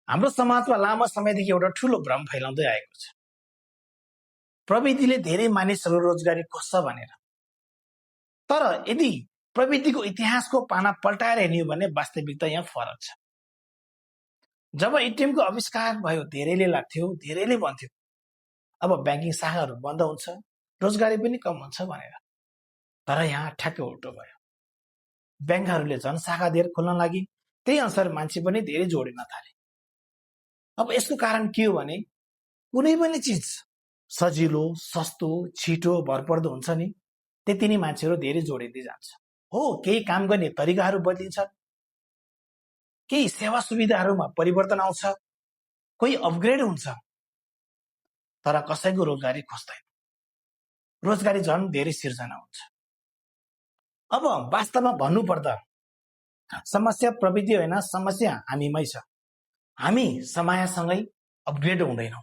हाम्रो समाजमा लामो समयदेखि एउटा ठूलो भ्रम फैलाउँदै आएको छ, प्रविधिले धेरै मानिसहरू रोजगारी खोज्छ भनेर। तर यदि प्रविधिको इतिहासको पाना पल्टाएर हेर्ने हो भने वास्तविकता यहाँ फरक छ। जब एटिएमको आविष्कार भयो, धेरैले लाग्थ्यो, धेरैले भन्थ्यो अब ब्याङ्किङ शाखाहरू बन्द हुन्छ, रोजगारी पनि कम हुन्छ भनेर। तर यहाँ ठ्याक्कै उल्टो भयो। ब्याङ्कहरूले जनशाखा धेर खोल्न लागि, त्यही अनुसार मान्छे पनि धेरै जोडिन थाले। अब यसको कारण के हो भने कुनै पनि चिज सजिलो, सस्तो, छिटो, भरपर्दो हुन्छ नि, त्यति नै मान्छेहरू धेरै जोडिँदै जान्छ। हो, केही काम गर्ने तरिकाहरू बदलिन्छ, केही सेवा सुविधाहरूमा परिवर्तन आउँछ, कोही अपग्रेड हुन्छ, तर कसैको रोजगारी खोज्दैन। रोजगारी झन् धेरै सिर्जना हुन्छ। अब वास्तवमा भन्नुपर्दा समस्या प्रविधि होइन, समस्या हामीमै छ। हामी समयसँगै अपग्रेड हुँदैनौँ।